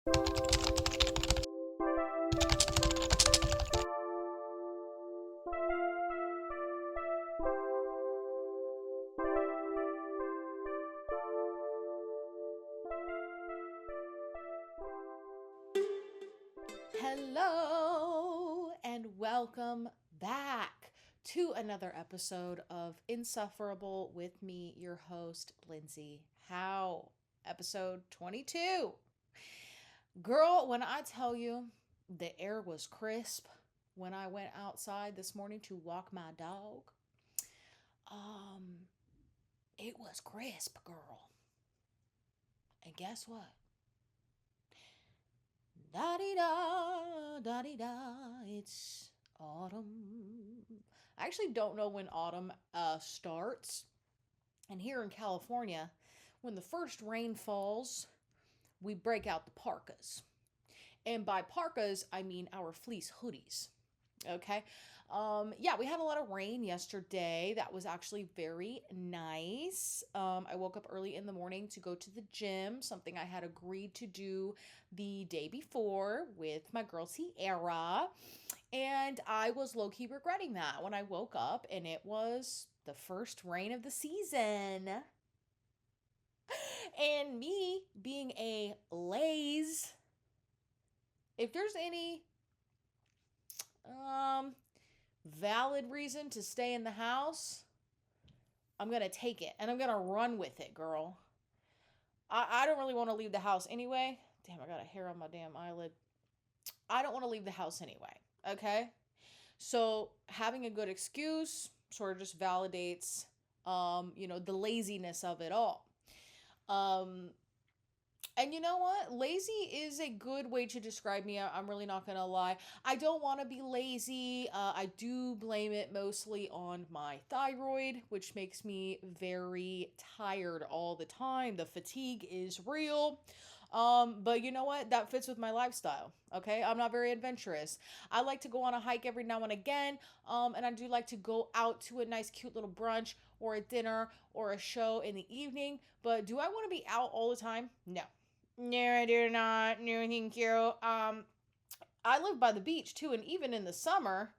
Hello and welcome back to another episode of Insufferable with me, your host, Lindsay. How? Episode 22. Girl, when I tell you the air was crisp when I went outside this morning to walk my dog, um, it was crisp, girl. And guess what? Da-dee-da, da-dee-da, it's autumn. I actually don't know when autumn starts. And here in California, when the first rain falls, we break out the parkas. And by parkas, I mean our fleece hoodies. Okay. Yeah, we had a lot of rain yesterday. That was actually very nice. I woke up early in the morning to go to the gym, something I had agreed to do the day before with my girl Sierra. And I was low key regretting that when I woke up and it was the first rain of the season. And me being a laze, if there's any um valid reason to stay in the house, I'm gonna take it and I'm gonna run with it, girl. I don't really want to leave the house anyway. Damn, I got a hair on my damn eyelid. I don't want to leave the house anyway. Okay? So having a good excuse sort of just validates the laziness of it all. Um, And you know what? Lazy is a good way to describe me. I'm really not going to lie. I don't want to be lazy. I do blame it mostly on my thyroid, which makes me very tired all the time. The fatigue is real. But you know what? That fits with my lifestyle. Okay. I'm not very adventurous. I like to go on a hike every now and again. And I do like to go out to a nice, cute little brunch or a dinner or a show in the evening. But do I want to be out all the time? No. No, I do not. No, thank you. I live by the beach too, and even in the summer,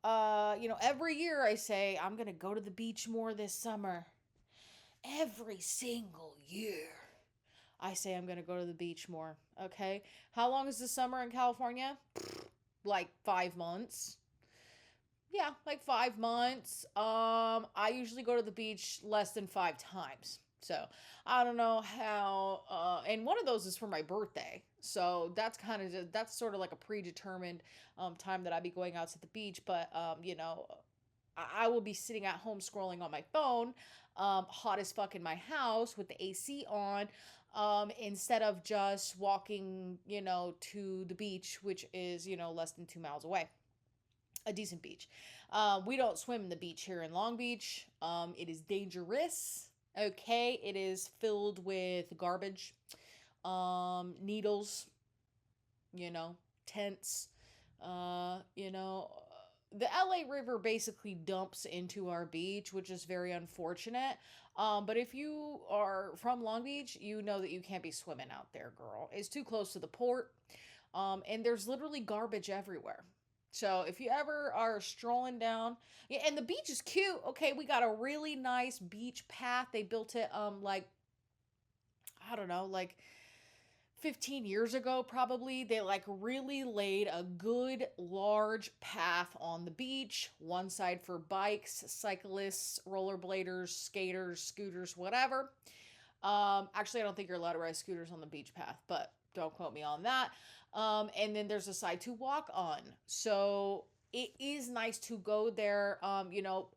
every year I say I'm gonna go to the beach more this summer. Every single year, I say I'm gonna go to the beach more. Okay, how long is the summer in California? Like 5 months. Yeah, like 5 months. I usually go to the beach less than 5 times. So I don't know how. And one of those is for my birthday. So that's sort of like a predetermined time that I'd be going out to the beach. But I will be sitting at home scrolling on my phone, hot as fuck in my house with the AC on. Instead of just walking, to the beach, which is, less than 2 miles away, a decent beach. We don't swim in the beach here in Long Beach. It is dangerous. Okay, it is filled with garbage, needles, you know, tents. Uh, you know, the LA River basically dumps into our beach, which is very unfortunate. But if you are from Long Beach, you know that you can't be swimming out there, girl. It's too close to the port. And there's literally garbage everywhere. So if you ever are strolling down, yeah, and the beach is cute. Okay, we got a really nice beach path. They built it like I don't know, like 15 years ago probably. They like really laid a good large path on the beach, one side for bikes, cyclists, rollerbladers, skaters, scooters, whatever. Actually, I don't think you're allowed to ride scooters on the beach path, but don't quote me on that. And then there's a side to walk on. So it is nice to go there.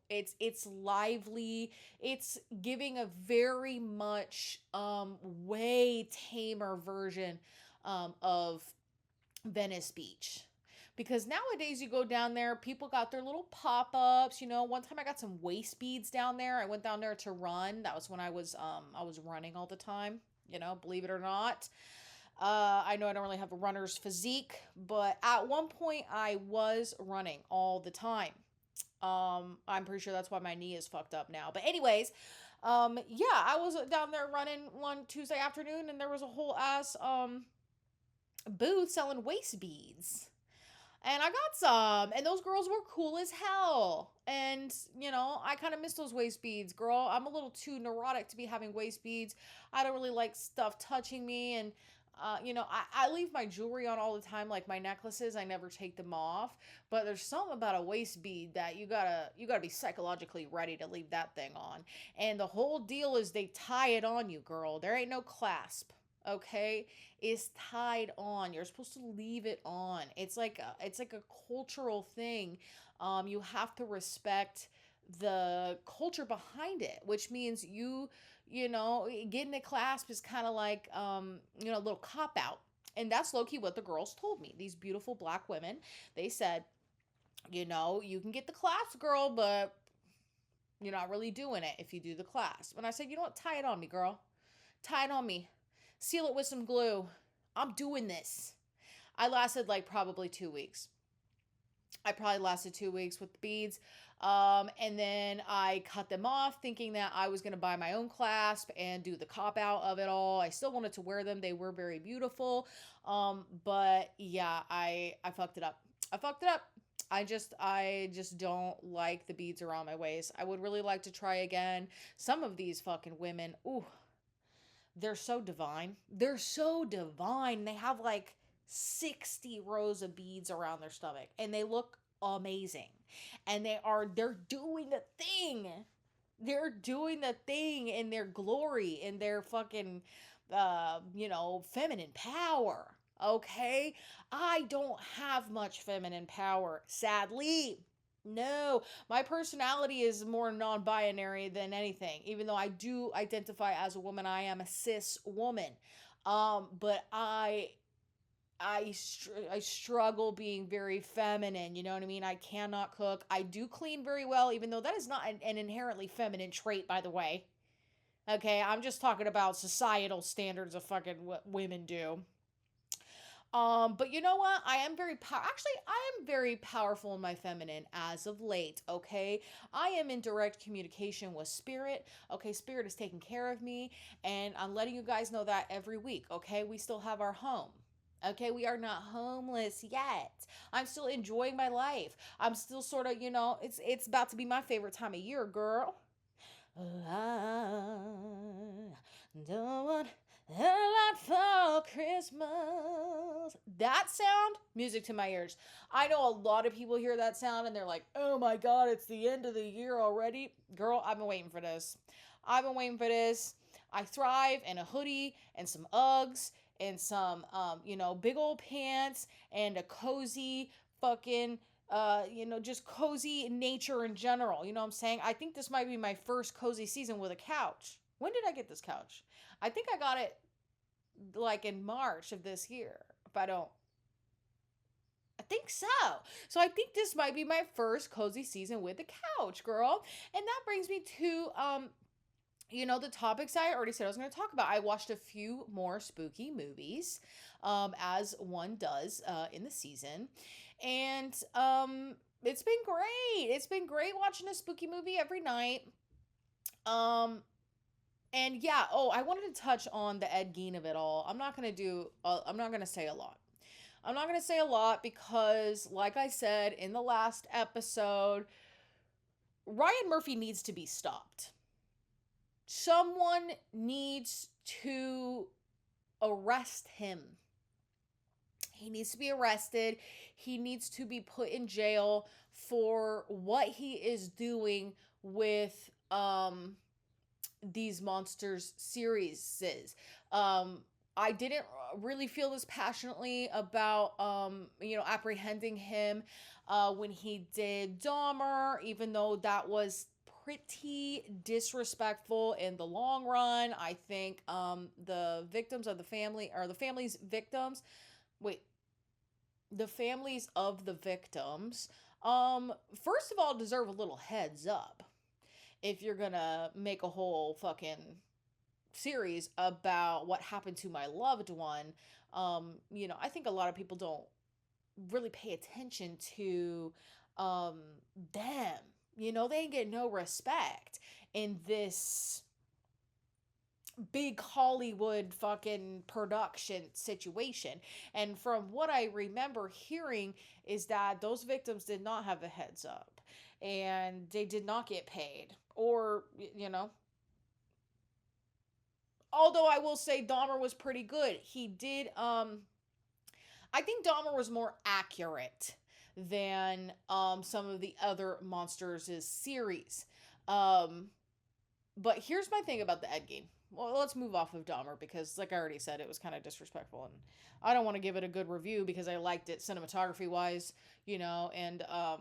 It's lively. It's giving a very much way tamer version of Venice Beach. Because nowadays you go down there, people got their little pop-ups. One time I got some waist beads down there. I went down there to run. That was when I was running all the time, believe it or not. I know I don't really have a runner's physique, but at one point I was running all the time. I'm pretty sure that's why my knee is fucked up now. But anyways, yeah, I was down there running one Tuesday afternoon, and there was a whole ass booth selling waist beads. And I got some, and those girls were cool as hell. And, I kind of miss those waist beads, girl. I'm a little too neurotic to be having waist beads. I don't really like stuff touching me. And, I leave my jewelry on all the time, like my necklaces. I never take them off. But there's something about a waist bead that you gotta be psychologically ready to leave that thing on. And the whole deal is they tie it on you, girl. There ain't no clasp. Okay, is tied on. You're supposed to leave it on. It's like a cultural thing. You have to respect the culture behind it, which means getting a clasp is kind of like a little cop out. And that's low key what the girls told me. These beautiful black women, they said, you can get the clasp, girl, but you're not really doing it if you do the clasp. And I said, you know what? Tie it on me, girl. Tie it on me. Seal it with some glue. I'm doing this. I lasted like probably 2 weeks. I probably lasted 2 weeks with the beads. And then I cut them off thinking that I was going to buy my own clasp and do the cop out of it all. I still wanted to wear them. They were very beautiful. But yeah, I fucked it up. I fucked it up. I just don't like the beads around my waist. I would really like to try again. Some of these fucking women, ooh, they're so divine. They're so divine. They have like 60 rows of beads around their stomach and they look amazing. And they're doing the thing. They're doing the thing in their glory, in their fucking feminine power. Okay? I don't have much feminine power, sadly. No, my personality is more non-binary than anything. Even though I do identify as a woman, I am a cis woman. But I struggle being very feminine. You know what I mean? I cannot cook. I do clean very well, even though that is not an inherently feminine trait, by the way. Okay, I'm just talking about societal standards of fucking what women do. But you know what? Actually, I am very powerful in my feminine as of late, okay? I am in direct communication with spirit. Okay, spirit is taking care of me, and I'm letting you guys know that every week, okay? We still have our home. Okay, we are not homeless yet. I'm still enjoying my life. I'm still sort of, it's about to be my favorite time of year, girl. I don't want a lot for Christmas. That sound, music to my ears. I know a lot of people hear that sound and they're like, oh my God, it's the end of the year already. Girl, I've been waiting for this. I've been waiting for this. I thrive in a hoodie and some Uggs and some, big old pants and a cozy fucking just cozy nature in general. You know what I'm saying? I think this might be my first cozy season with a couch. When did I get this couch? I think I got it like in March of this year. If I don't, I think so. So I think this might be my first cozy season with a couch, girl. And that brings me to the topics I already said I was going to talk about. I watched a few more spooky movies, as one does in the season. And it's been great. It's been great watching a spooky movie every night. And yeah, I wanted to touch on the Ed Gein of it all. I'm not going to say a lot. I'm not going to say a lot because, like I said in the last episode, Ryan Murphy needs to be stopped. Someone needs to arrest him. He needs to be arrested. He needs to be put in jail for what he is doing with these Monsters series. I didn't really feel this passionately about apprehending him when he did Dahmer, even though that was pretty disrespectful in the long run. I think the victims of the family, or the family's victims, the families of the victims, first of all, deserve a little heads up if you're gonna make a whole fucking series about what happened to my loved one. I think a lot of people don't really pay attention to them. They ain't get no respect in this big Hollywood fucking production situation. And from what I remember hearing is that those victims did not have a heads up and they did not get paid or, although I will say Dahmer was pretty good. He did I think Dahmer was more accurate than some of the other Monsters' series. Um but here's my thing about the Ed Gein. Well, let's move off of Dahmer because, like I already said, it was kind of disrespectful, and I don't want to give it a good review because I liked it cinematography wise, and I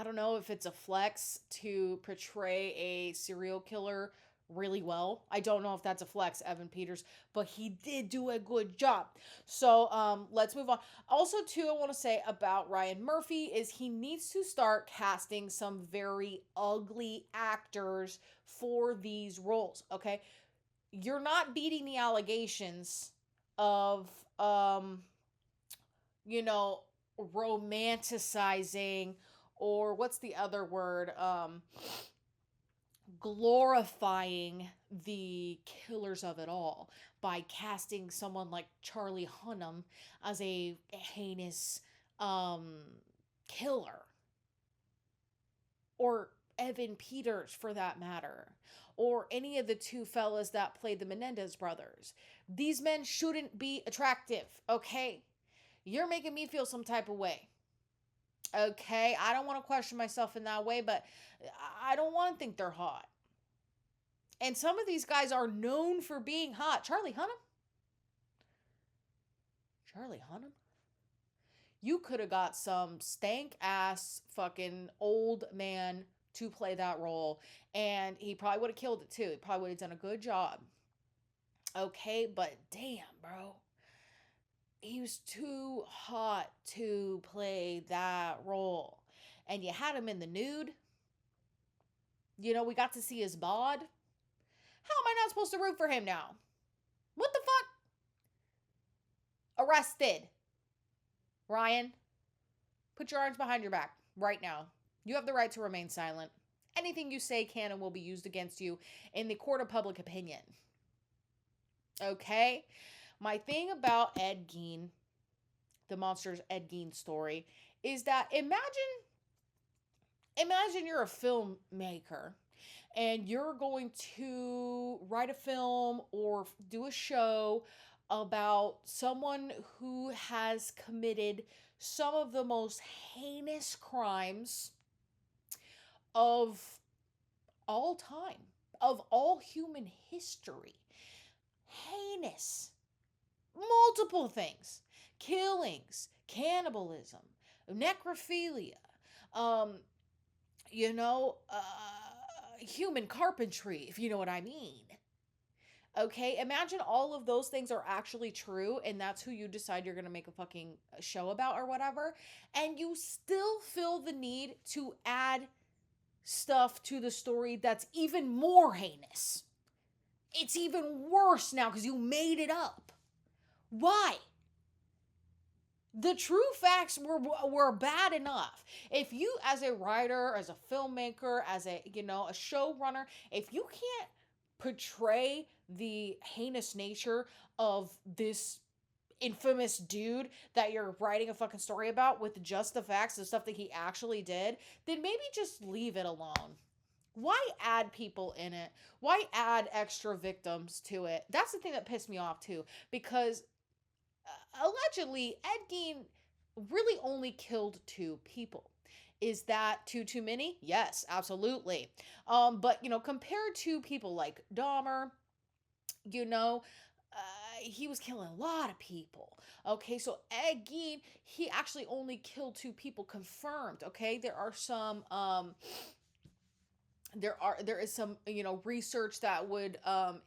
don't know if it's a flex to portray a serial killer really well. I don't know if that's a flex, Evan Peters, but he did do a good job. So let's move on. Also, too, I want to say about Ryan Murphy is he needs to start casting some very ugly actors for these roles. Okay, you're not beating the allegations of you know romanticizing, or what's the other word, glorifying the killers of it all by casting someone like Charlie Hunnam as a heinous killer, or Evan Peters for that matter, or any of the two fellas that played the Menendez brothers. These men shouldn't be attractive, okay? You're making me feel some type of way. Okay, I don't want to question myself in that way, but I don't want to think they're hot. And some of these guys are known for being hot. Charlie Hunnam? Charlie Hunnam? You could have got some stank ass fucking old man to play that role, and he probably would have killed it too. He probably would have done a good job. Okay, but damn, bro. He was too hot to play that role. And you had him in the nude. We got to see his bod. How am I not supposed to root for him now? What the fuck? Arrested. Ryan, put your arms behind your back right now. You have the right to remain silent. Anything you say can and will be used against you in the court of public opinion. Okay? My thing about Ed Gein, the Monsters Ed Gein story, is that imagine you're a filmmaker and you're going to write a film or do a show about someone who has committed some of the most heinous crimes of all time, of all human history. Heinous. Multiple things. Killings, cannibalism, necrophilia, human carpentry, if you know what I mean. Okay, imagine all of those things are actually true, and that's who you decide you're going to make a fucking show about or whatever, and you still feel the need to add stuff to the story that's even more heinous. It's even worse now because you made it up. Why? The true facts were bad enough. If you, as a writer, as a filmmaker, as a showrunner, if you can't portray the heinous nature of this infamous dude that you're writing a fucking story about with just the facts, the stuff that he actually did, then maybe just leave it alone. Why add people in it? Why add extra victims to it? That's the thing that pissed me off too, because allegedly Ed Gein really only killed 2 people. Is that too many? Yes, absolutely. But compared to people like Dahmer, he was killing a lot of people. Okay, so Ed Gein, he actually only killed 2 people confirmed. Okay, there are some there is some research that would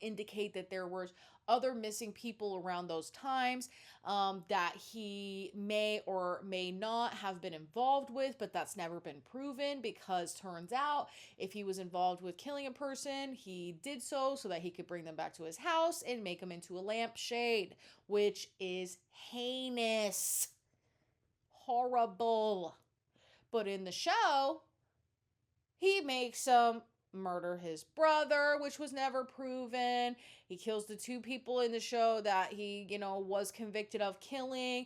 indicate that there was other missing people around those times that he may or may not have been involved with, but that's never been proven, because turns out if he was involved with killing a person, he did so that he could bring them back to his house and make them into a lampshade, which is heinous, horrible. But in the show, he makes them murder his brother, which was never proven. He kills the 2 people in the show that he, was convicted of killing.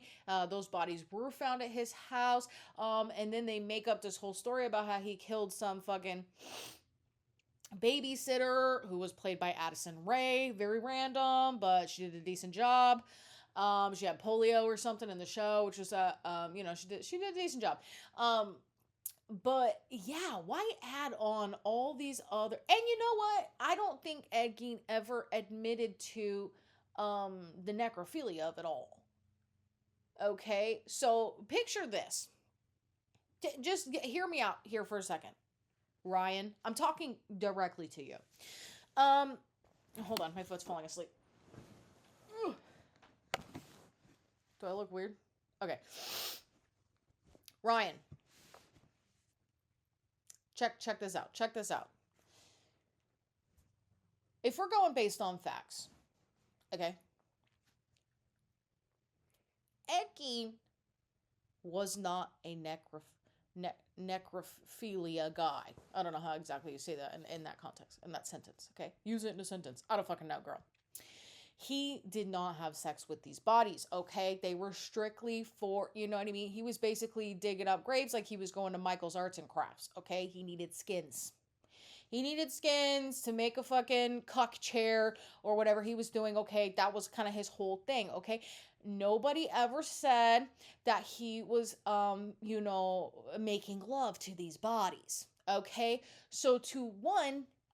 Those bodies were found at his house. And then they make up this whole story about how he killed some fucking babysitter who was played by Addison Rae. Very random, but she did a decent job. She had polio or something in the show, which was she did a decent job. But yeah, why add on all these other, and you know what? I don't think Ed Gein ever admitted to the necrophilia of it all. Okay, so picture this. Just hear me out here for a second. Ryan, I'm talking directly to you. Hold on, my foot's falling asleep. Do I look weird? Okay. Ryan. Check this out. Check this out. If we're going based on facts, okay? Ed Gein was not a necrophilia guy. I don't know how exactly you say that in that context, in that sentence, okay? Use it in a sentence. I don't fucking know, girl. He did not have sex with these bodies, okay? They were strictly for, you know what I mean? He was basically digging up graves like he was going to Michael's Arts and Crafts, okay? He needed skins. He needed skins to make a fucking cuck chair or whatever he was doing, okay? That was kind of his whole thing, okay? Nobody ever said that he was, making love to these bodies, okay? So to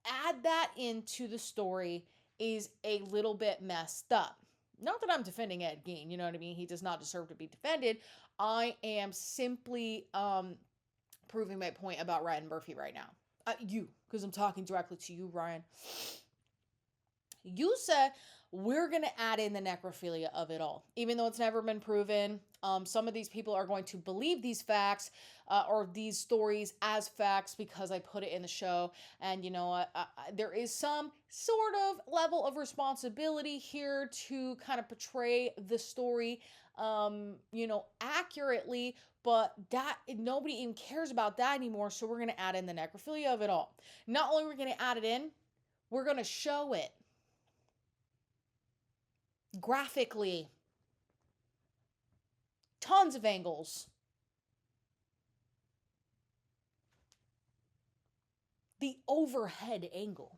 add that into the story is a little bit messed up. Not that I'm defending Ed Gein, you know what I mean? He does not deserve to be defended. I am simply proving my point about Ryan Murphy right now. Because I'm talking directly to you, Ryan. You said we're going to add in the necrophilia of it all, even though it's never been proven. Some of these people are going to believe these facts or these stories as facts because I put it in the show. And, you know, there is some sort of level of responsibility here to kind of portray the story, accurately. But that nobody even cares about that anymore. So we're going to add in the necrophilia of it all. Not only are we going to add it in, we're going to show it graphically. Tons of angles. The overhead angle.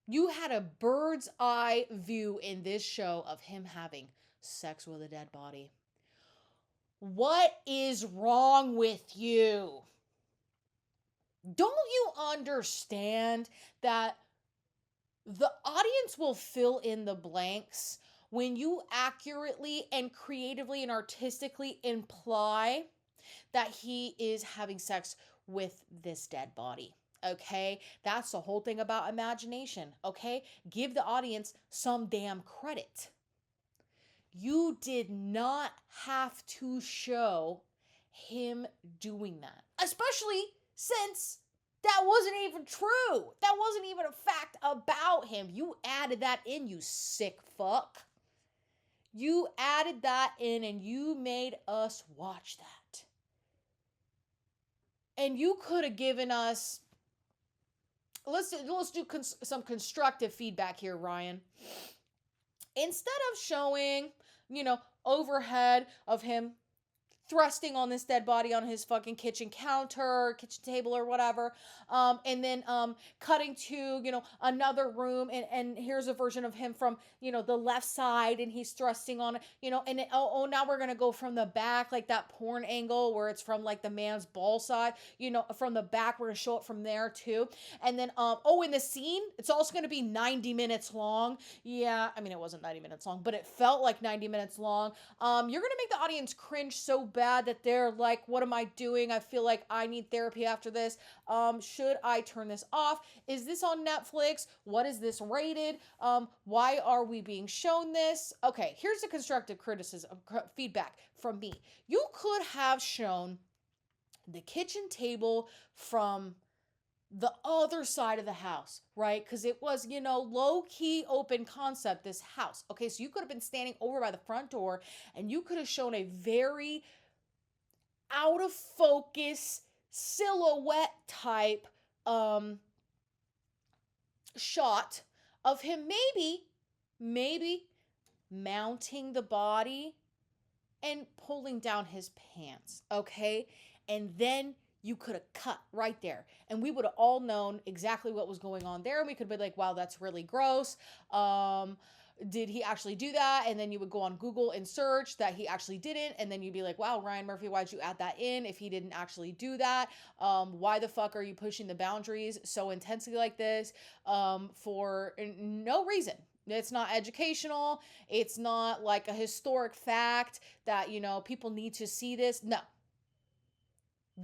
You had a bird's eye view in this show of him having sex with a dead body. What is wrong with you? Don't you understand that the audience will fill in the blanks when you accurately and creatively and artistically imply that he is having sex with this dead body? Okay? That's the whole thing about imagination. Okay? Give the audience some damn credit. You did not have to show him doing that. Especially since that wasn't even true. That wasn't even a fact about him. You added that in, you sick fuck. You added that in and you made us watch that. And you could have given us... Let's do some constructive feedback here, Ryan. Instead of showing, overhead of him thrusting on this dead body on his fucking kitchen counter, kitchen table or whatever, and then cutting to, another room, and here's a version of him from, the left side, and he's thrusting on it, and now we're gonna go from the back, like that porn angle where it's from like the man's ball side, from the back, we're gonna show it from there too, and then in the scene, it's also gonna be 90 minutes long. Yeah, I mean, it wasn't 90 minutes long, but it felt like 90 minutes long. You're gonna make the audience cringe so bad that they're like, what am I doing? I feel like I need therapy after this. Should I turn this off? Is this on Netflix? What is this rated? Why are we being shown this? Okay, here's the constructive criticism, feedback from me. You could have shown the kitchen table from the other side of the house, right? Because it was, low-key open concept, this house. Okay, so you could have been standing over by the front door and you could have shown a very out of focus silhouette type shot of him maybe mounting the body and pulling down his pants, okay? And then you could have cut right there. And we would have all known exactly what was going on there. And we could be like, wow, that's really gross. Did he actually do that? And then you would go on Google and search that he actually didn't. And then you'd be like, wow, Ryan Murphy, why'd you add that in if he didn't actually do that? Why the fuck are you pushing the boundaries so intensely like this for no reason? It's not educational. It's not like a historic fact that, people need to see this. No.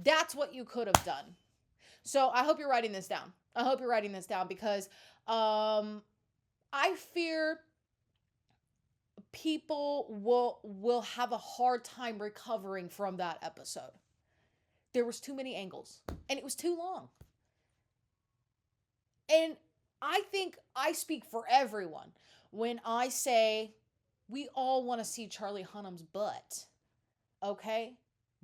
That's what you could have done. So I hope you're writing this down. Because I fear people will have a hard time recovering from that episode. There was too many angles and it was too long. And I think I speak for everyone when I say we all want to see Charlie Hunnam's butt. Okay?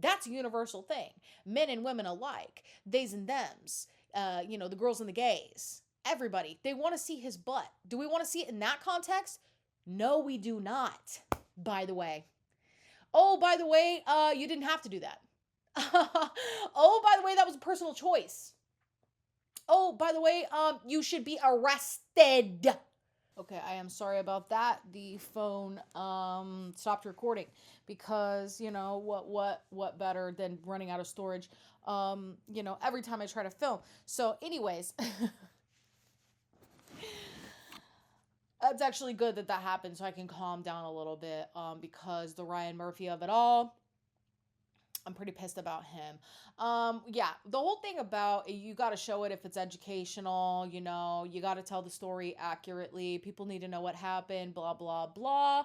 That's a universal thing. Men and women alike. Theys and thems. The girls and the gays. Everybody. They want to see his butt. Do we want to see it in that context? No, we do not. By the way. Oh, by the way, you didn't have to do that. Oh, by the way, that was a personal choice. Oh, by the way, you should be arrested. Okay, I am sorry about that. The phone stopped recording because, what better than running out of storage, every time I try to film. So anyways, it's actually good that happened so I can calm down a little bit because the Ryan Murphy of it all, I'm pretty pissed about him. The whole thing about you got to show it if it's educational, you got to tell the story accurately. People need to know what happened, blah, blah, blah.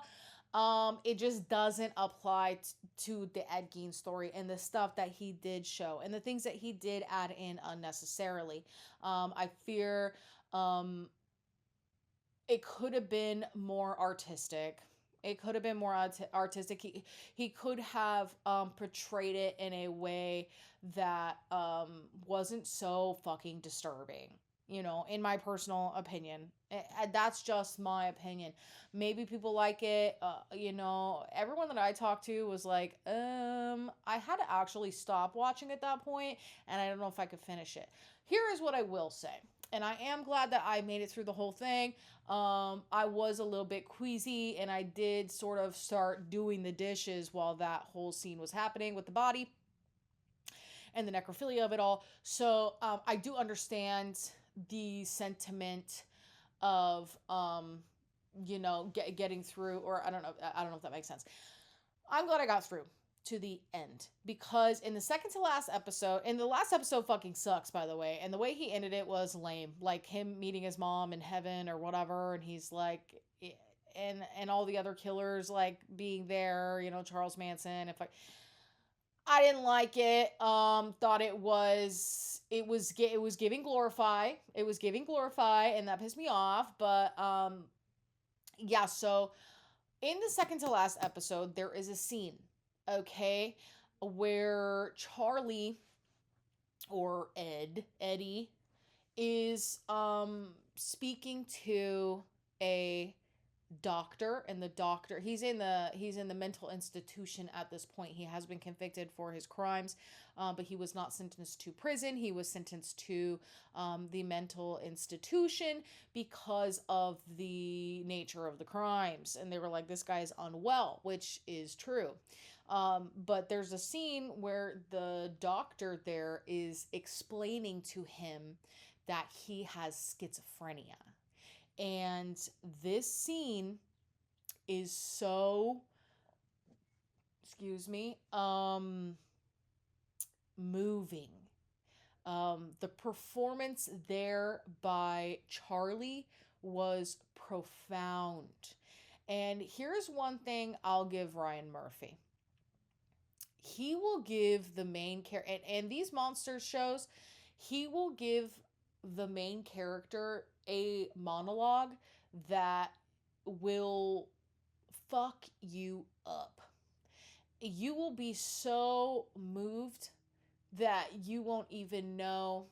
It just doesn't apply to the Ed Gein story and the stuff that he did show and the things that he did add in unnecessarily. I fear it could have been more artistic. It could have been more artistic. He could have portrayed it in a way that wasn't so fucking disturbing, in my personal opinion. That's just my opinion. Maybe people like it. Everyone that I talked to was like, I had to actually stop watching at that point, and I don't know if I could finish it. Here is what I will say. And I am glad that I made it through the whole thing. I was a little bit queasy and I did sort of start doing the dishes while that whole scene was happening with the body and the necrophilia of it all. So I do understand the sentiment of, getting through, or I don't know if that makes sense. I'm glad I got through to the end because in the second to last episode, and the last episode fucking sucks, by the way, and the way he ended it was lame, like him meeting his mom in heaven or whatever, and he's like, and all the other killers like being there, Charles Manson. I didn't like it. Thought it was giving glorify, and that pissed me off. But so in the second to last episode, there is a scene, okay, where Charlie or Eddie is speaking to a doctor, and the doctor, he's in the mental institution at this point. He has been convicted for his crimes, but he was not sentenced to prison. He was sentenced to the mental institution because of the nature of the crimes, and they were like, this guy is unwell, which is true. But there's a scene where the doctor there is explaining to him that he has schizophrenia. And this scene is so, moving. The performance there by Charlie was profound. And here's one thing I'll give Ryan Murphy. He will give the main character, and these monster shows, he will give the main character a monologue that will fuck you up. You will be so moved that you won't even know.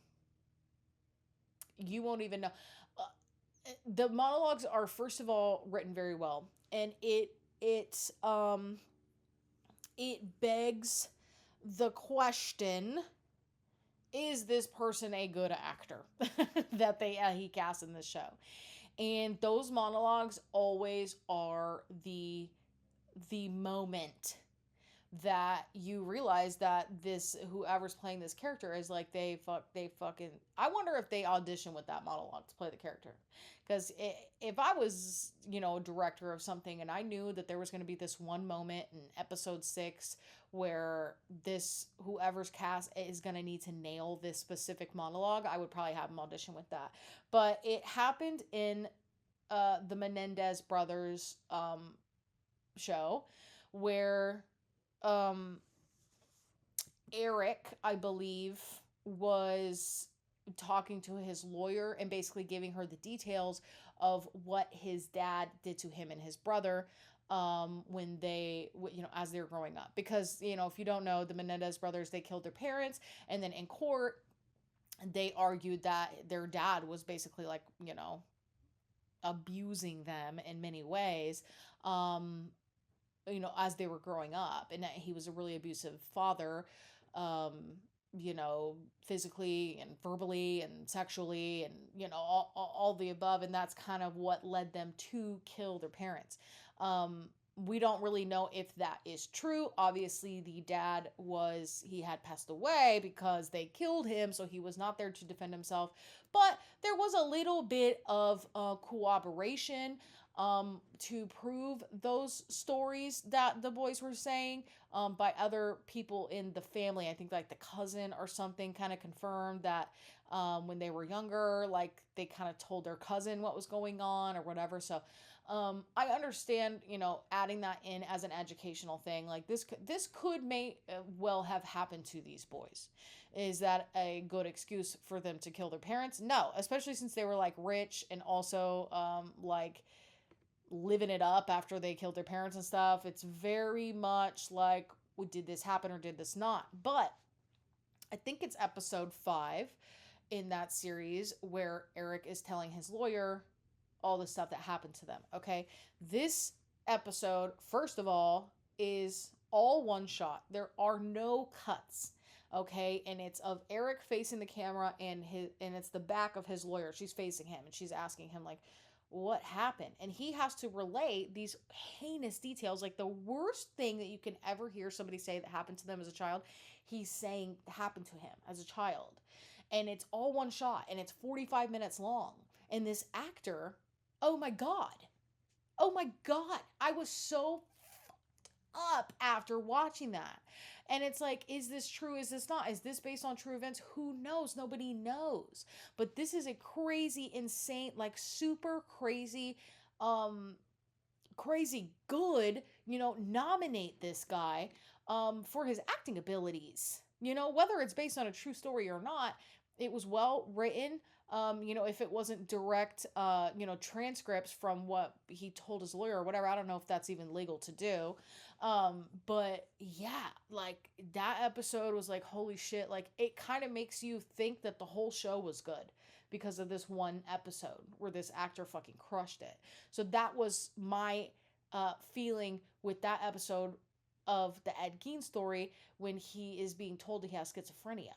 You won't even know. The monologues are, first of all, written very well, and it begs the question: is this person a good actor that they he cast in this show? And those monologues always are the moment that you realize that this whoever's playing this character is like they fucking. I wonder if they audition with that monologue to play the character, because if I was a director of something and I knew that there was going to be this one moment in episode 6 where this whoever's cast is going to need to nail this specific monologue, I would probably have them audition with that. But it happened in the Menendez brothers show, where um Eric, I believe, was talking to his lawyer and basically giving her the details of what his dad did to him and his brother when they as they were growing up, because if you don't know, the Menendez brothers, they killed their parents, and then in court they argued that their dad was basically like abusing them in many ways, um as they were growing up, and that he was a really abusive father, um, physically and verbally and sexually, and all the above, and that's kind of what led them to kill their parents. We don't really know if that is true. Obviously, the dad he had passed away because they killed him, so he was not there to defend himself. But there was a little bit of cooperation to prove those stories that the boys were saying, by other people in the family. I think like the cousin or something kind of confirmed that when they were younger, like they kind of told their cousin what was going on or whatever. So I understand, adding that in as an educational thing. Like this could may well have happened to these boys. Is that a good excuse for them to kill their parents? No, especially since they were like rich and also like living it up after they killed their parents and stuff. It's very much like, well, did this happen or did this not? But I think it's episode 5 in that series where Eric is telling his lawyer all the stuff that happened to them. Okay. This episode, first of all, is all one shot. There are no cuts. Okay. And it's of Eric facing the camera, and it's the back of his lawyer. She's facing him and she's asking him, like, what happened? And he has to relate these heinous details, like the worst thing that you can ever hear somebody say that happened to them as a child. He's saying happened to him as a child. And it's all one shot, and it's 45 minutes long. And this actor, oh my God. Oh my God. I was so fucked up after watching that. And it's like, is this true? Is this not? Is this based on true events? Who knows? Nobody knows. But this is a crazy, insane, like super crazy, um, crazy good, nominate this guy for his acting abilities. Whether it's based on a true story or not, it was well written. If it wasn't direct, transcripts from what he told his lawyer or whatever, I don't know if that's even legal to do. But yeah, like that episode was like, holy shit. Like it kind of makes you think that the whole show was good because of this one episode where this actor fucking crushed it. So that was my feeling with that episode of the Ed Gein story, when he is being told he has schizophrenia.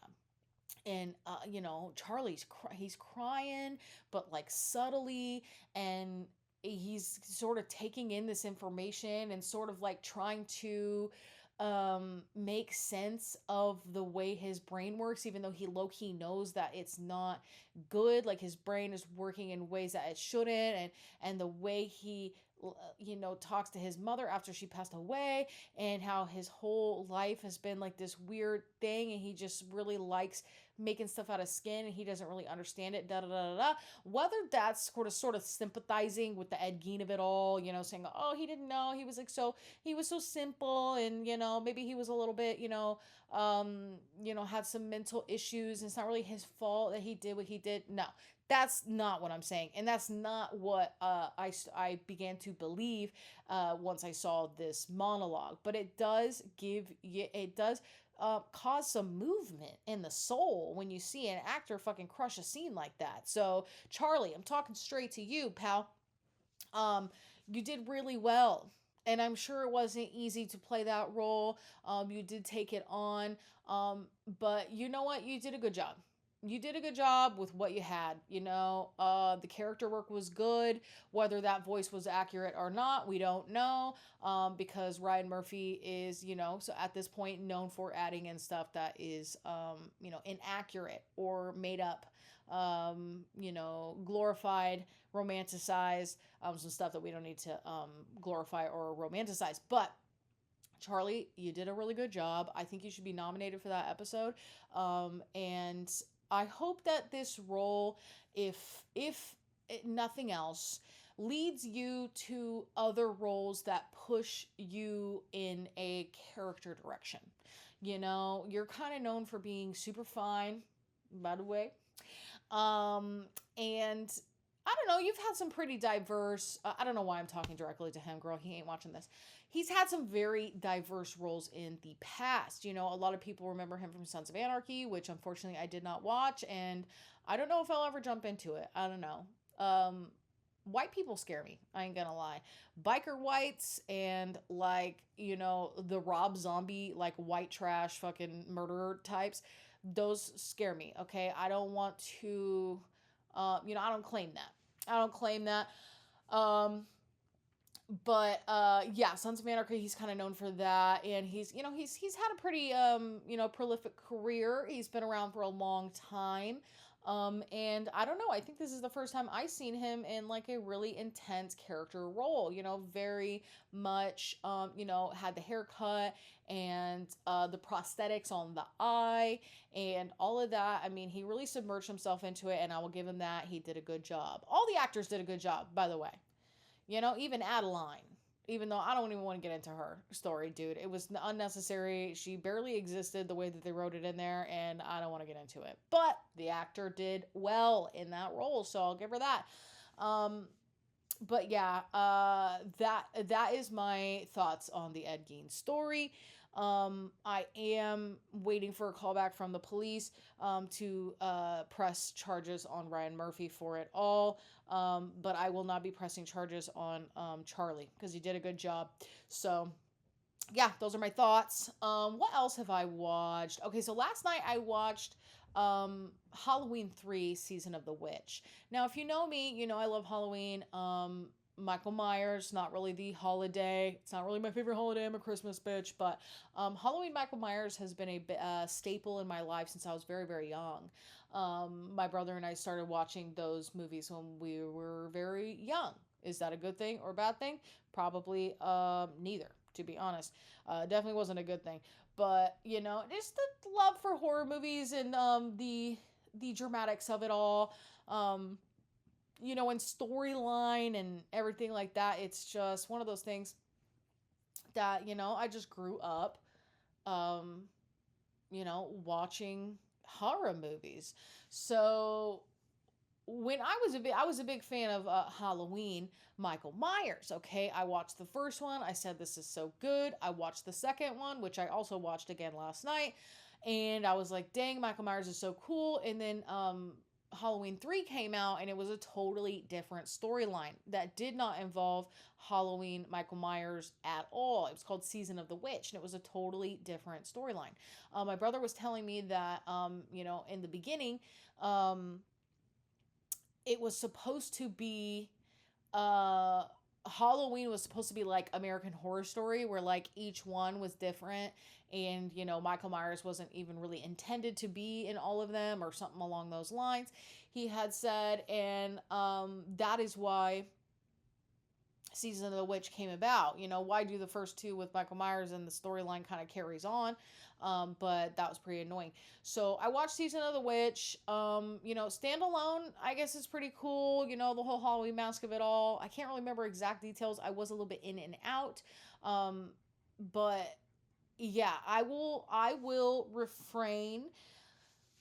And he's crying, but like subtly, and he's sort of taking in this information and sort of like trying to make sense of the way his brain works, even though he low-key knows that it's not good. Like his brain is working in ways that it shouldn't, and the way he talks to his mother after she passed away, and how his whole life has been like this weird thing, and he just really likes making stuff out of skin, and he doesn't really understand it, da da da da da. Whether that's sort of sympathizing with the Ed Gein of it all, saying, oh, he didn't know, he was so simple, and maybe he was a little bit, had some mental issues, and it's not really his fault that he did what he did. No, That's not what I'm saying, and that's not what I began to believe once I saw this monologue. But it does give you, it does cause some movement in the soul when you see an actor fucking crush a scene like that. So Charlie, I'm talking straight to you, pal. Um, you did really well. And I'm sure it wasn't easy to play that role. You did take it on. But you know what? You did a good job. You did a good job with what you had. The character work was good. Whether that voice was accurate or not, we don't know. Because Ryan Murphy is, so at this point known for adding in stuff that is, inaccurate or made up, glorified, romanticized, some stuff that we don't need to glorify or romanticize. But Charlie, you did a really good job. I think you should be nominated for that episode. And I hope that this role, if nothing else, leads you to other roles that push you in a character direction. You're kind of known for being super fine, by the way. And I don't know, you've had some pretty diverse, I don't know why I'm talking directly to him, girl. He ain't watching this. He's had some very diverse roles in the past. A lot of people remember him from Sons of Anarchy, which unfortunately I did not watch. And I don't know if I'll ever jump into it. I don't know. White people scare me. I ain't gonna lie. Biker whites and the Rob Zombie, white trash fucking murderer types, those scare me. Okay. I don't want to, I don't claim that. I don't claim that. But yeah, Sons of Anarchy, he's kind of known for that, and he's had a pretty prolific career. He's been around for a long time. And I don't know, I think this is the first time I've seen him in a really intense character role, very much had the haircut and the prosthetics on the eye and all of that. I mean, he really submerged himself into it, and I will give him that. He did a good job. All the actors did a good job, by the way. Even Adeline, even though I don't even want to get into her story, dude. It was unnecessary. She barely existed the way that they wrote it in there, and I don't want to get into it. But the actor did well in that role, so I'll give her that. But yeah, that is my thoughts on the Ed Gein story. I am waiting for a callback from the police to press charges on Ryan Murphy for it all. But I will not be pressing charges on Charlie because he did a good job. So yeah, those are my thoughts. What else have I watched? Okay, so last night I watched Halloween 3 Season of the Witch. Now, if you know me, I love Halloween. Michael Myers, not really the holiday. It's not really my favorite holiday. I'm a Christmas bitch. But Halloween Michael Myers has been a staple in my life since I was very, very young. My brother and I started watching those movies when we were very young. Is that a good thing or a bad thing? Probably neither, to be honest. Definitely wasn't a good thing. But, just the love for horror movies and the dramatics of it all. And storyline and everything like that. It's just one of those things that, I just grew up, watching horror movies. So when I was a big fan of Halloween Michael Myers. Okay, I watched the first one. I said this is so good. I watched the second one, which I also watched again last night, and I was like, dang, Michael Myers is so cool. And then Halloween 3 came out, and it was a totally different storyline that did not involve Halloween Michael Myers at all. It was called Season of the Witch, and it was a totally different storyline. My brother was telling me that in the beginning, it was supposed to be Halloween was supposed to be like American Horror Story, where each one was different, and Michael Myers wasn't even really intended to be in all of them or something along those lines, he had said. And that is why Season of the Witch came about. Why do the first two with Michael Myers and the storyline kind of carries on? But that was pretty annoying. So I watched Season of the Witch. Standalone, I guess, is pretty cool. The whole Halloween mask of it all. I can't really remember exact details. I was a little bit in and out. But yeah, I will refrain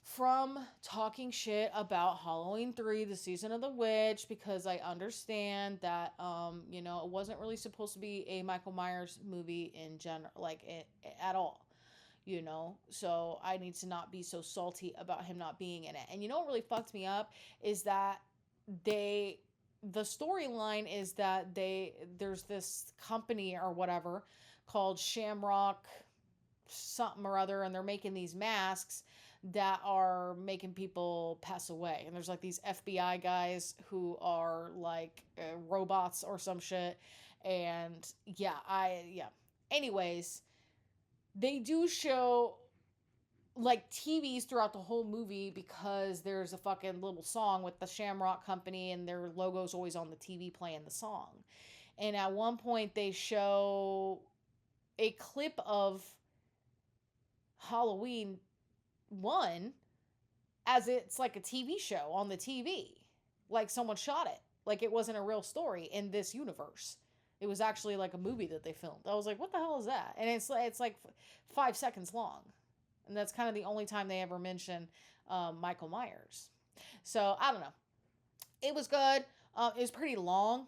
from talking shit about Halloween 3, the season of the witch, because I understand that it wasn't really supposed to be a Michael Myers movie in general, like at all. So I need to not be so salty about him not being in it. And what really fucked me up is that the storyline is that there's this company or whatever called Shamrock something or other, and they're making these masks that are making people pass away. And there's like these FBI guys who are like robots or some shit. And yeah. Anyways, they do show like TVs throughout the whole movie because there's a fucking little song with the Shamrock Company and their logo's always on the TV playing the song. And at one point they show a clip of Halloween 1 as it's like a TV show on the TV. Like someone shot it. Like it wasn't a real story in this universe. It was actually like a movie that they filmed. I was like, what the hell is that? And it's like 5 seconds long. And that's kind of the only time they ever mention Michael Myers. So, I don't know. It was good. It was pretty long.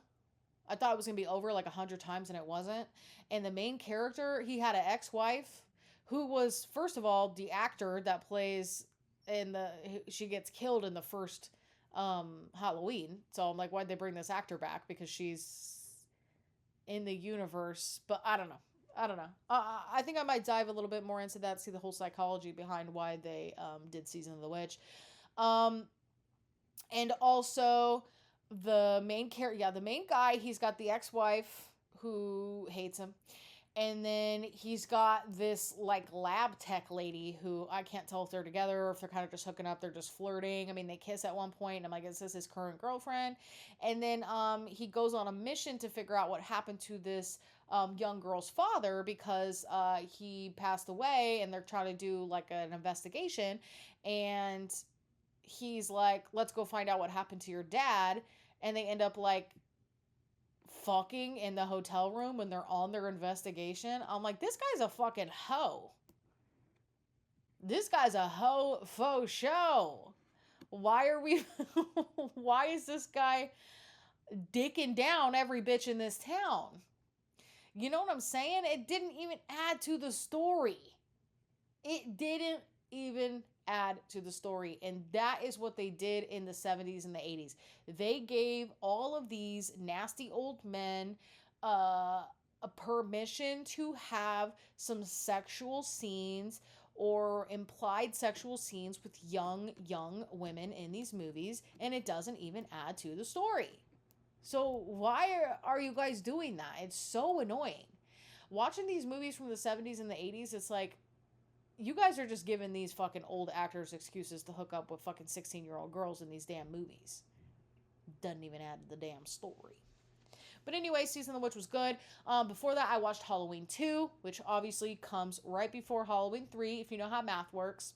I thought it was going to be over like 100 times, and it wasn't. And the main character, he had an ex-wife who was, first of all, the actor that plays she gets killed in the first Halloween. So I'm like, why'd they bring this actor back? Because she's in the universe. But I don't know. I think I might dive a little bit more into that, see the whole psychology behind why they did Season of the Witch. And also the main guy, he's got the ex-wife who hates him. And then he's got this like lab tech lady who I can't tell if they're together or if they're kind of just hooking up. They're just flirting. I mean, they kiss at one point, and I'm like, is this his current girlfriend? And then he goes on a mission to figure out what happened to this young girl's father because he passed away, and they're trying to do like an investigation. And he's like, let's go find out what happened to your dad. And they end up like fucking in the hotel room when they're on their investigation. I'm like, this guy's a fucking hoe. This guy's a hoe faux show. Why is this guy dicking down every bitch in this town? You know what I'm saying? It didn't even add to the story. It didn't even add to the story. And that is what they did in the 70s and the 80s. They gave all of these nasty old men a permission to have some sexual scenes or implied sexual scenes with young women in these movies, and it doesn't even add to the story. So why are you guys doing that? It's so annoying. Watching these movies from the 70s and the 80s, it's like, you guys are just giving these fucking old actors excuses to hook up with fucking 16-year-old girls in these damn movies. Doesn't even add to the damn story. But anyway, Season of the Witch was good. Before that, I watched Halloween 2, which obviously comes right before Halloween 3, if you know how math works.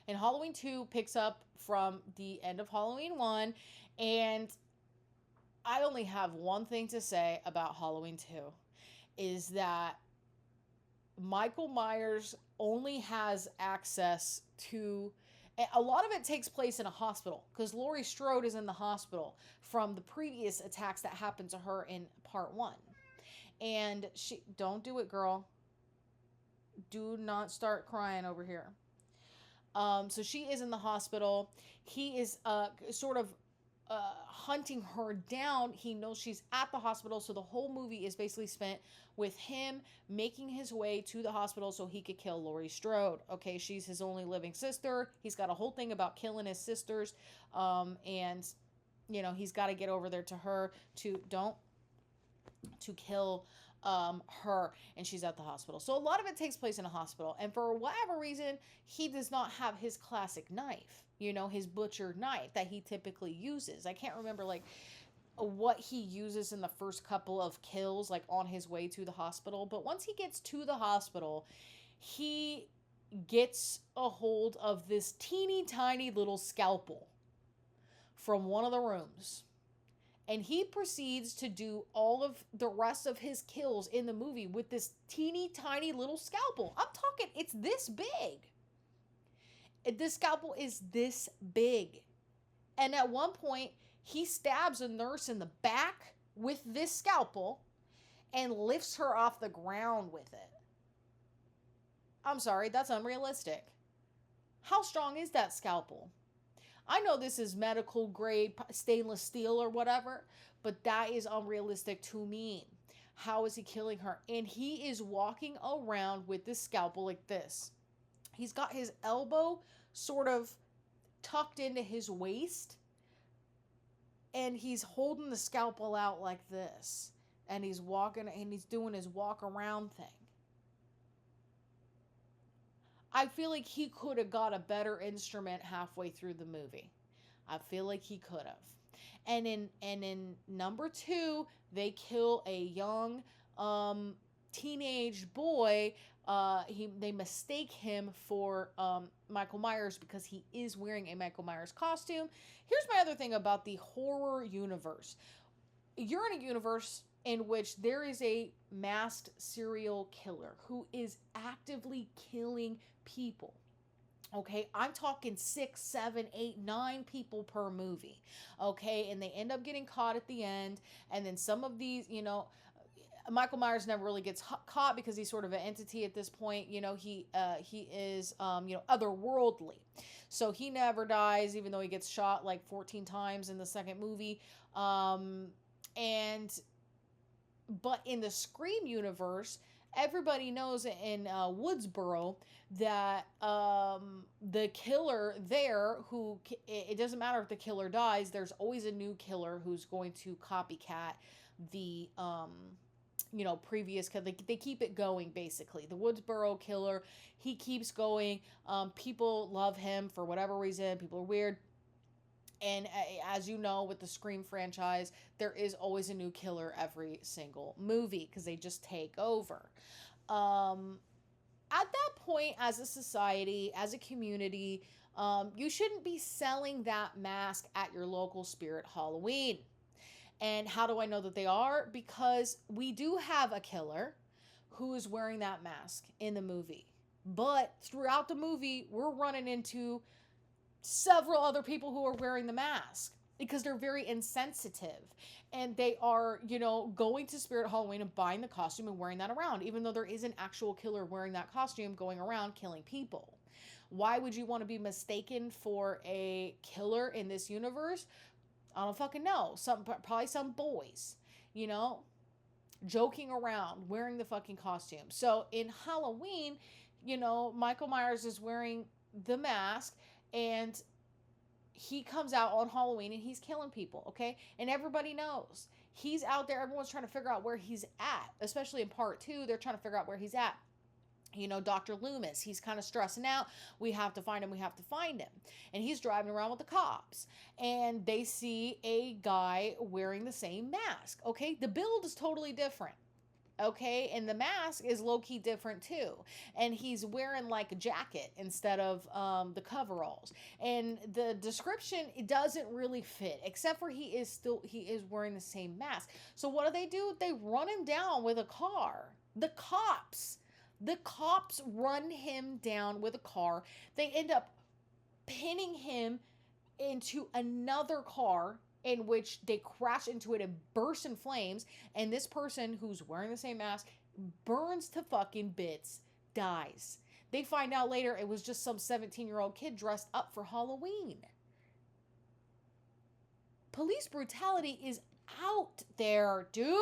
And Halloween 2 picks up from the end of Halloween 1. And I only have one thing to say about Halloween 2, is that Michael Myers only has access to, a lot of it takes place in a hospital because Laurie Strode is in the hospital from the previous attacks that happened to her in part 1. And don't do it, girl. Do not start crying over here. So she is in the hospital. He is sort of hunting her down. He knows she's at the hospital, so the whole movie is basically spent with him making his way to the hospital so he could kill Laurie Strode. Okay, she's his only living sister. He's got a whole thing about killing his sisters, and he's got to get over there to her to kill her, and she's at the hospital. So a lot of it takes place in a hospital, and for whatever reason, he does not have his classic knife, his butcher knife that he typically uses. I can't remember what he uses in the first couple of kills, like on his way to the hospital. But once he gets to the hospital, he gets a hold of this teeny tiny little scalpel from one of the rooms. And he proceeds to do all of the rest of his kills in the movie with this teeny tiny little scalpel. I'm talking, it's this big. This scalpel is this big. And at one point, he stabs a nurse in the back with this scalpel and lifts her off the ground with it. I'm sorry, that's unrealistic. How strong is that scalpel? I know this is medical grade stainless steel or whatever, but that is unrealistic to me. How is he killing her? And he is walking around with this scalpel like this. He's got his elbow sort of tucked into his waist, and he's holding the scalpel out like this. And he's walking and he's doing his walk around thing. I feel like he could have got a better instrument halfway through the movie. I feel like he could have. And in number 2, they kill a young teenage boy. They mistake him for Michael Myers because he is wearing a Michael Myers costume. Here's my other thing about the horror universe. You're in a universe in which there is a masked serial killer who is actively killing people. Okay, I'm talking 6, 7, 8, 9 people per movie. Okay, and they end up getting caught at the end. And then some of these, Michael Myers never really gets caught because he's sort of an entity at this point. He is otherworldly, so he never dies, even though he gets shot like 14 times in the second movie. But in the Scream universe, everybody knows in Woodsboro that the killer there, who it doesn't matter if the killer dies, there's always a new killer who's going to copycat the previous, because they keep it going. Basically, the Woodsboro killer, he keeps going. People love him for whatever reason. People are weird. And as you know, with the Scream franchise, there is always a new killer every single movie because they just take over. At that point, as a society, as a community, you shouldn't be selling that mask at your local Spirit Halloween. And how do I know that they are? Because we do have a killer who is wearing that mask in the movie. But throughout the movie, we're running into several other people who are wearing the mask because they're very insensitive, and they are, going to Spirit Halloween and buying the costume and wearing that around, even though there is an actual killer wearing that costume going around killing people. Why would you want to be mistaken for a killer in this universe? I don't fucking know. Probably some boys, joking around wearing the fucking costume. So in Halloween, Michael Myers is wearing the mask, and he comes out on Halloween and he's killing people, okay? And everybody knows. He's out there. Everyone's trying to figure out where he's at. Especially in part 2, they're trying to figure out where he's at. Dr. Loomis, he's kind of stressing out. We have to find him. And he's driving around with the cops. And they see a guy wearing the same mask, okay? The build is totally different. Okay, and the mask is low-key different too, and he's wearing like a jacket instead of the coveralls, and the description, it doesn't really fit, except for he is wearing the same mask. So what do? They run him down with a car. The cops run him down with a car. They end up pinning him into another car, in which they crash into it and burst in flames, and this person who's wearing the same mask burns to fucking bits, dies. They find out later it was just some 17-year-old kid dressed up for Halloween. Police brutality is out there, dude.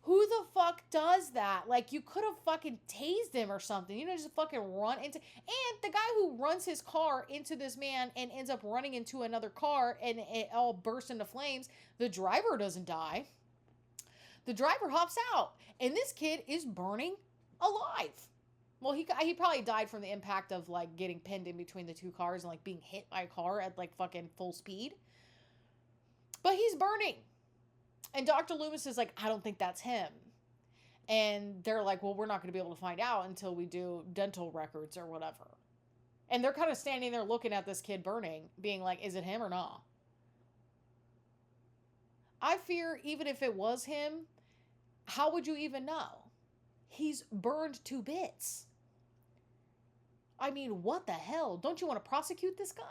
Who the fuck does that? Like, you could have fucking tased him or something. Just fucking run into... And the guy who runs his car into this man and ends up running into another car and it all bursts into flames, the driver doesn't die. The driver hops out. And this kid is burning alive. Well, he probably died from the impact of, like, getting pinned in between the two cars and, like, being hit by a car at, like, fucking full speed. But he's burning. And Dr. Loomis is like, I don't think that's him. And they're like, well, we're not going to be able to find out until we do dental records or whatever. And they're kind of standing there looking at this kid burning, being like, is it him or not? I fear even if it was him, how would you even know? He's burned to bits. I mean, what the hell? Don't you want to prosecute this guy?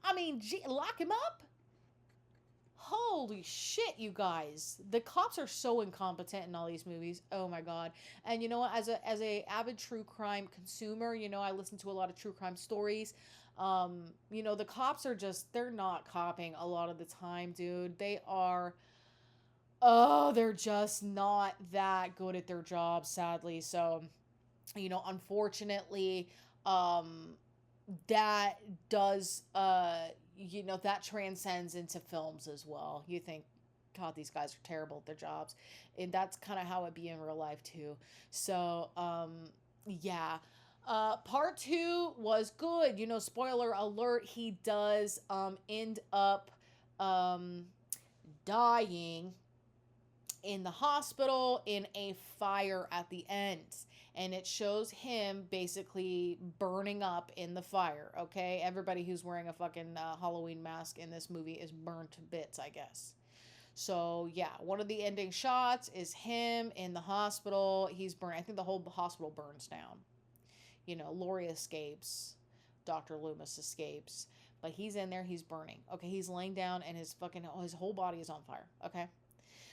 I mean, lock him up? Holy shit, you guys. The cops are so incompetent in all these movies. Oh my god. And you know what, as a avid true crime consumer, I listen to a lot of true crime stories. The cops are just, they're not copping a lot of the time, dude. They're just not that good at their job, sadly. So, unfortunately, um that does that transcends into films as well. You think, god, these guys are terrible at their jobs, and that's kind of how it be in real life too. So yeah. Part two was good. Spoiler alert, he does end up um dying in the hospital in a fire at the end. And it shows him basically burning up in the fire. Okay, everybody who's wearing a fucking Halloween mask in this movie is burned to bits, I guess. So yeah, one of the ending shots is him in the hospital. He's burned. I think the whole hospital burns down. Lori escapes, Dr. Loomis escapes, but he's in there. He's burning. Okay, he's laying down, and his whole body is on fire. Okay.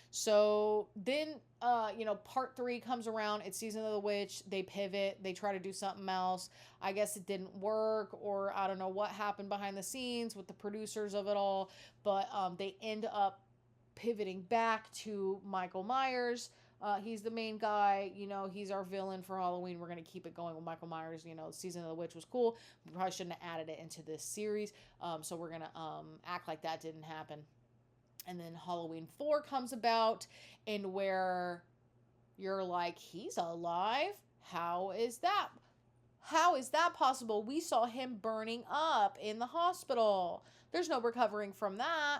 So then, part three comes around. It's Season of the Witch. They pivot. They try to do something else. I guess it didn't work, or I don't know what happened behind the scenes with the producers of it all. But they end up pivoting back to Michael Myers. He's the main guy. He's our villain for Halloween. We're going to keep it going with Michael Myers. Season of the Witch was cool. We probably shouldn't have added it into this series. So we're going to act like that didn't happen. And then Halloween 4 comes about, and where you're like, he's alive? How is that? How is that possible? We saw him burning up in the hospital. There's no recovering from that.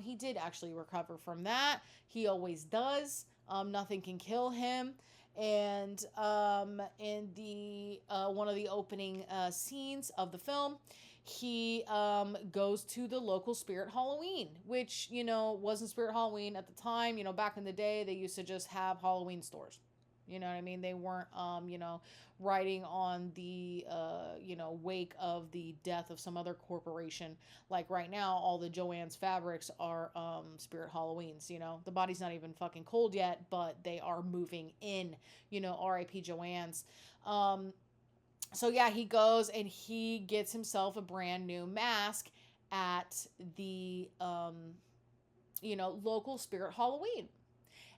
He did actually recover from that. He always does. Nothing can kill him. And in the one of the opening scenes of the film, he goes to the local Spirit Halloween, which, wasn't Spirit Halloween at the time. Back in the day, they used to just have Halloween stores. You know what I mean? They weren't, riding on the, wake of the death of some other corporation. Like right now, all the Joann's fabrics are Spirit Halloweens. The body's not even fucking cold yet, but they are moving in, R.I.P. Joann's. So yeah, he goes and he gets himself a brand new mask at the, local Spirit Halloween.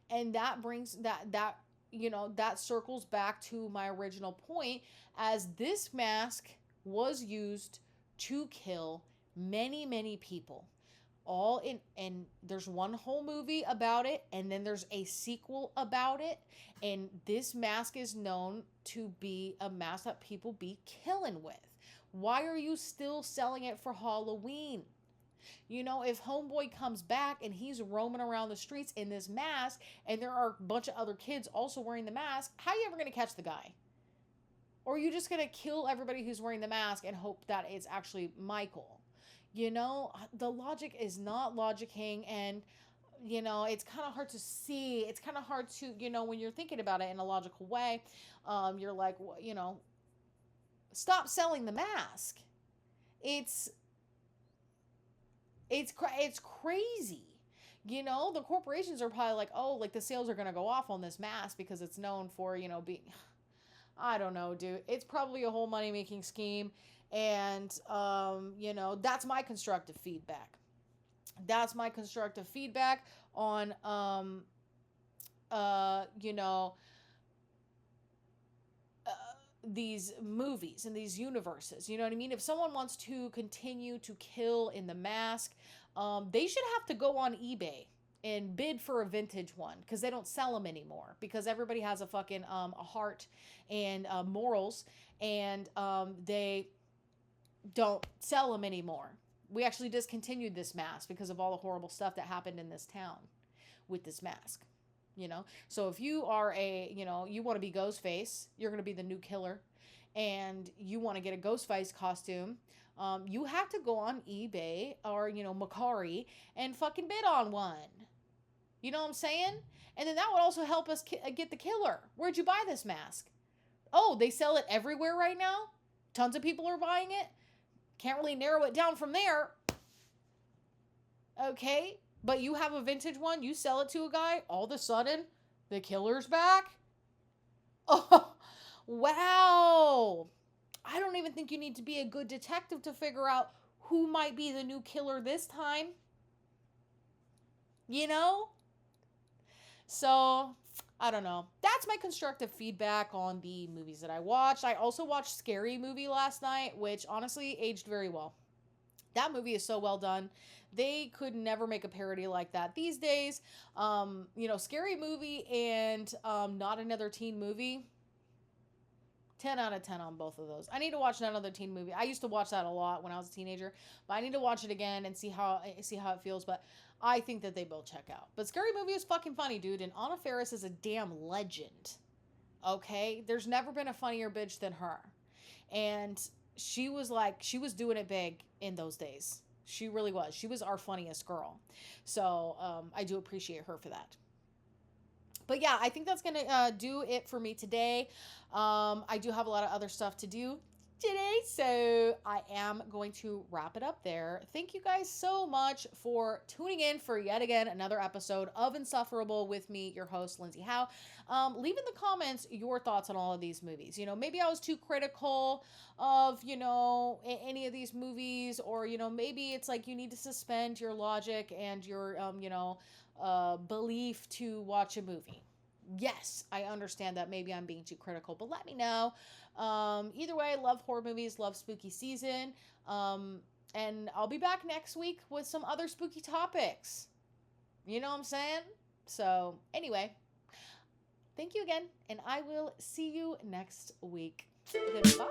And that brings that circles back to my original point, as this mask was used to kill many, many people. And there's one whole movie about it, and then there's a sequel about it, and this mask is known to be a mask that people be killing with. Why are you still selling it for Halloween? If Homeboy comes back and he's roaming around the streets in this mask, and there are a bunch of other kids also wearing the mask, how are you ever going to catch the guy? Or are you just going to kill everybody who's wearing the mask and hope that it's actually Michael? The logic is not logicking, and it's kind of hard to see. It's kind of hard to, when you're thinking about it in a logical way, you're like, stop selling the mask. It's crazy. The corporations are probably like, oh, like the sales are going to go off on this mask because it's known for, being, I don't know, dude. It's probably a whole money-making scheme. And, that's my constructive feedback. That's my constructive feedback on, these movies and these universes. You know what I mean? If someone wants to continue to kill in the mask, they should have to go on eBay and bid for a vintage one, because they don't sell them anymore, because everybody has a fucking a heart and morals, and they don't sell them anymore. We actually discontinued this mask because of all the horrible stuff that happened in this town with this mask. So if you are you want to be Ghostface, you're going to be the new killer, and you want to get a Ghostface costume, you have to go on eBay or, Mercari, and fucking bid on one. You know what I'm saying? And then that would also help us get the killer. Where'd you buy this mask? Oh, they sell it everywhere right now? Tons of people are buying it? Can't really narrow it down from there. Okay, but you have a vintage one, you sell it to a guy, all of a sudden, the killer's back? Oh, wow. I don't even think you need to be a good detective to figure out who might be the new killer this time. You know? So, I don't know. That's my constructive feedback on the movies that I watched. I also watched Scary Movie last night, which honestly aged very well. That movie is so well done. They could never make a parody like that these days. Scary Movie and Not Another Teen Movie. 10 out of 10 on both of those. I need to watch another teen movie. I used to watch that a lot when I was a teenager, but I need to watch it again and see how it feels. But I think that they both check out. But Scary Movie is fucking funny, dude. And Anna Faris is a damn legend. Okay? There's never been a funnier bitch than her. And she was doing it big in those days. She really was. She was our funniest girl. So I do appreciate her for that. But yeah, I think that's going to do it for me today. I do have a lot of other stuff to do today, so I am going to wrap it up there. Thank you guys so much for tuning in for yet again another episode of Insufferable with me, your host, Lindsay Howe. Leave in the comments your thoughts on all of these movies. Maybe I was too critical of, any of these movies, or, maybe it's like you need to suspend your logic and your, belief to watch a movie. Yes, I understand that maybe I'm being too critical, but let me know. Either way, love horror movies, love spooky season. And I'll be back next week with some other spooky topics. You know what I'm saying? So, anyway, thank you again, and I will see you next week. Goodbye.